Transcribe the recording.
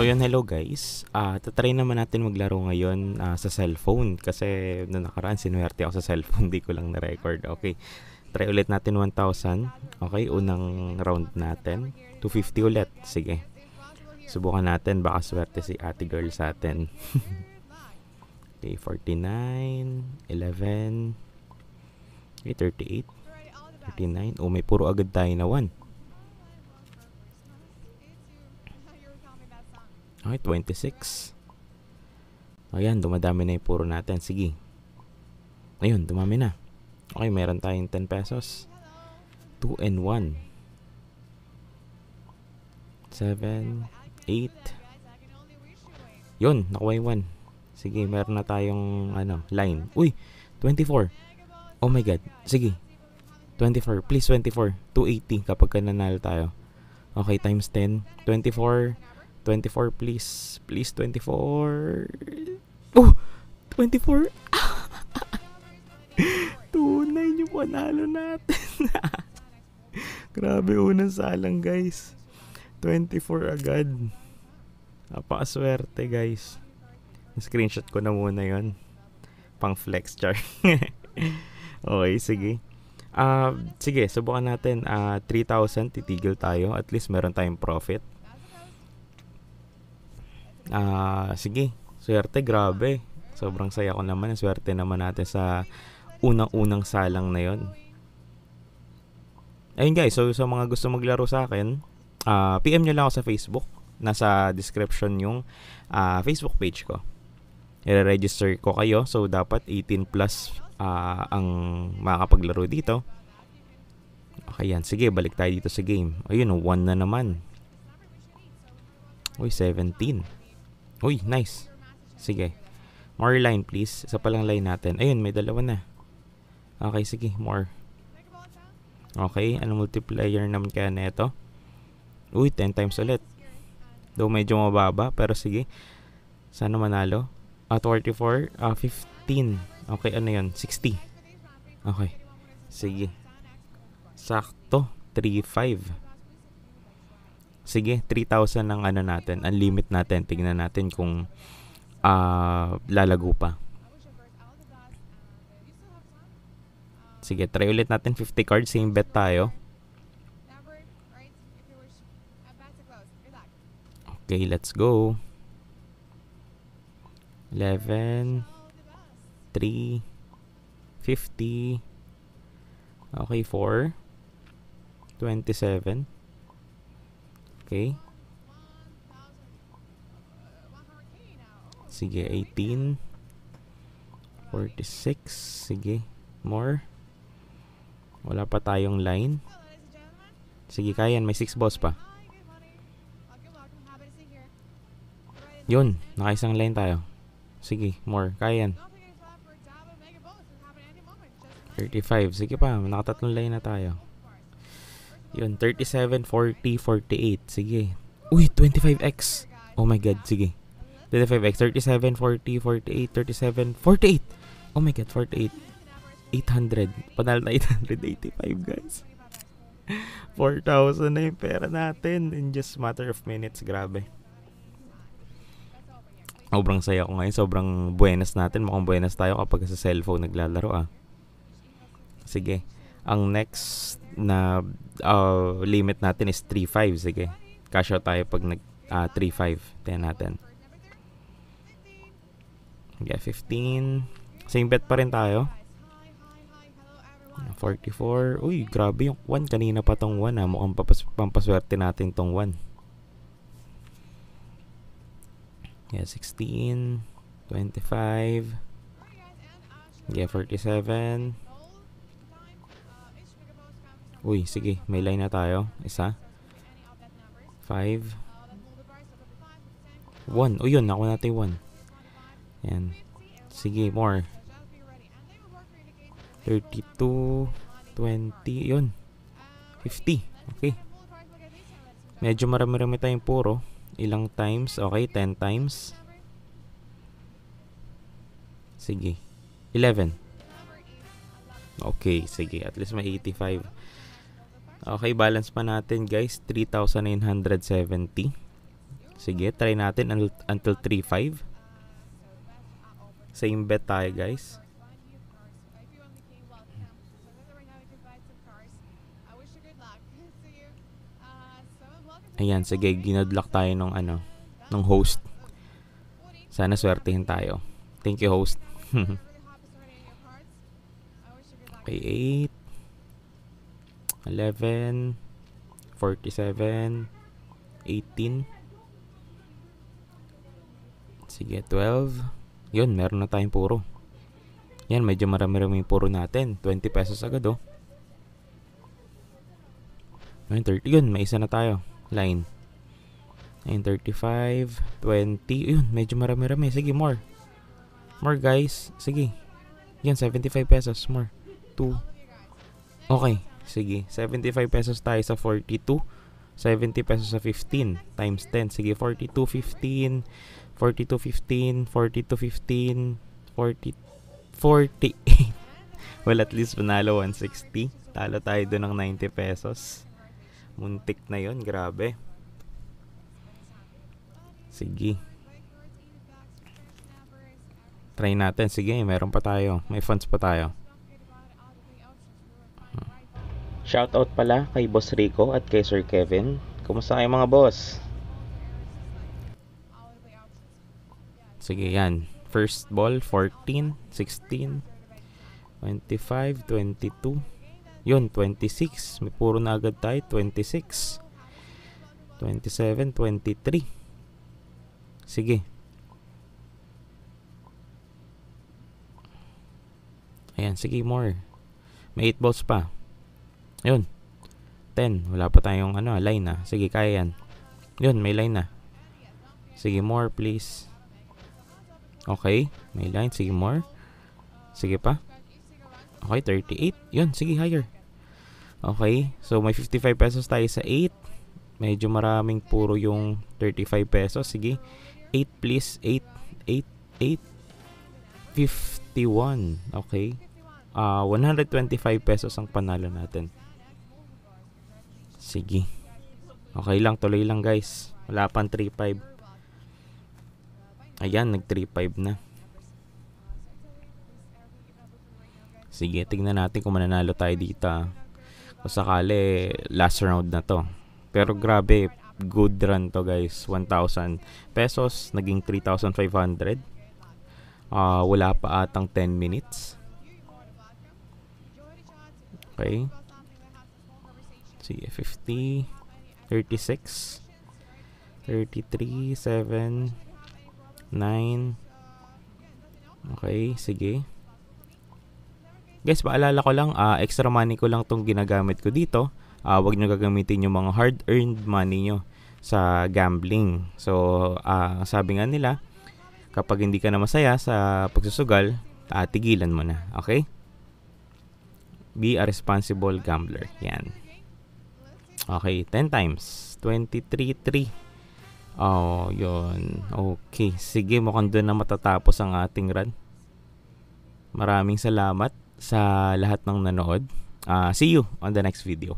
So yun, hello guys. Tatry naman natin maglaro ngayon sa cellphone kasi noong nakaraan sinuwerte ako sa cellphone, di ko lang na-record. Okay, try ulit natin 1,000. Okay, unang round natin. 250 ulit. Sige. Subukan natin, baka swerte si ate girl sa atin. Okay, 49, 11, okay, 38, 39. Oh, may puro agad tayo na 1. Okay, 26. Ayan, dumadami na yung puro natin. Sige. Ayun, dumami na. Okay, meron tayong 10 pesos. 2 and 1. 7, 8. Yun, nakuha yung 1. Sige, meron na tayong line. Uy, 24. Oh my god. Sige. 24. Please, 24. 280 kapag nanalo tayo. Okay, times 10. 24. 24, please. Please, 24. Oh! 24. Tunay yung panalo natin. Grabe, unang salang, guys. 24 agad. Napakaswerte, guys. Screenshot ko na muna yon. Pang flex char. Okay, sige. Sige, subukan natin. 3,000, titigil tayo. At least meron tayong profit. Sige, swerte, grabe. Sobrang saya ko naman. Swerte naman natin sa unang-unang salang na yon. Ayun guys, so sa mga gusto maglaro sa akin, PM nyo lang ako sa Facebook. Nasa description yung Facebook page ko. I-register ko kayo. So dapat 18 plus ang makakapaglaro dito. Okay yan, sige, balik tayo dito sa game. Ayun, 1 na naman. Uy, 17. Uy, nice. Sige. More line, please. Isa pa lang line natin. Ayun, may dalawa na. Okay, sige. More. Okay, anong multiplier naman kaya na ito? Uy, 10 times ulit. Though medyo mababa, pero sige. Sana manalo. 44, 15. Okay, ano yun? 60. Okay. Sige. Sakto. 3,500. Sige, 3,000 ang natin, ang limit natin. Tingnan natin kung lalago pa. Sige, try ulit natin 50 cards, same bet tayo. Okay, let's go. 11, 3, 50. Okay, 4, 27. Okay. Sige, 18. 46. Sige, more. Wala pa tayong line. Sige, kaya yan. May 6 balls pa. Yun, nakaisang line tayo. Sige, more. Kaya yan. 35. Sige pa, nakatatlong line na tayo. Yun, 37, 40, 48. Sige. Uy, 25x. Oh my god, sige. 25x, 37, 40, 48, 37, 48. Oh my god, 48. 800. Panalo na 885, guys. 4,000 na yung pera natin in just matter of minutes. Grabe. Sobrang saya ko ngayon. Sobrang buenas natin. Mukhang buenas tayo kapag sa cellphone naglalaro Sige. Ang next na limit natin is 3,500. Sige. Cash out tayo pag nag 3,500. Tingnan natin. Okay, 15. Same bet pa rin tayo. 44. Uy, grabe yung 1. Kanina pa tong 1 Mukhang pampaswerte natin tong 1. Yeah, 16. 25. Yeah, 47. Uy, sige. May line na tayo. Isa. 5. 1. O yun, nakuha natin 1. Yan. Sige, more. 32. 20. Yun. 50. Okay. Medyo marami-rami tayong puro. Ilang times? Okay, 10 times. Sige. 11. Okay, sige. At least may 85. Okay, balance pa natin guys. 3,970. Sige, try natin until 3-5. Same bet tayo, guys. Ayan, sige, ginodlock tayo nung nung host. Sana swertihin tayo. Thank you, host. Okay, 8, 11, 47, 18. Sige, 12. Yun, meron na tayong puro. Yan, medyo marami-rami yung puro natin. 20 pesos agad, oh. 30. Yun, may isa na tayo. Line. 35, 20. Yun, medyo marami-rami. Sige, more. More, guys. Sige. Yan, 75 pesos. More. 2. Okay. Sige. 75 pesos tayo sa 42. 70 pesos sa 15. Times 10. Sige, 42, 15. 42, 15. 42, 15. 40, 48. Well, at least panalo 160. Talo tayo doon ng 90 pesos. Muntik na yon, grabe. Sige. Try natin. Sige, meron pa tayo. May funds pa tayo. Shoutout pala kay Boss Rico at kay Sir Kevin. Kumusta kayo mga boss? Sige, yan. First ball, 14, 16, 25, 22. Yun, 26. May puro na agad tayo. 26. 27, 23. Sige. Ayan, sige, more. May 8 balls pa. Yun. 10. Wala pa tayong line na. Sige, kaya yan. Yun, may line na. Sige, more please. Okay, may line. Sige, more. Sige pa. Okay, 38. Yun, sige, higher. Okay, so may 55 pesos tayo sa 8. Medyo maraming puro yung 35 pesos. Sige, 8 please. 8, 8, 8. 51. Okay. 125 pesos ang panalo natin. Sige. Okay lang, tuloy lang guys. Wala pang 3-5. Ayan, nag 3-5 na. Sige, tingnan natin kung mananalo tayo dito. Kung sakali, last round na to. Pero grabe, good run to guys. 1,000 pesos, naging 3,500. Wala pa atang 10 minutes. Okay. Sige, 50, 36, 33, 7, 9. Okay, sige. Guys, paalala ko lang, extra money ko lang tong ginagamit ko dito. Huwag nyo gagamitin yung mga hard-earned money nyo sa gambling. So, sabi nga nila, kapag hindi ka na masaya sa pagsusugal, tigilan mo na. Okay? Be a responsible gambler. Yan. Okay, 10 times. 23-3. Oh, yun. Okay. Sige, mukhang doon na matatapos ang ating run. Maraming salamat sa lahat ng nanood. See you on the next video.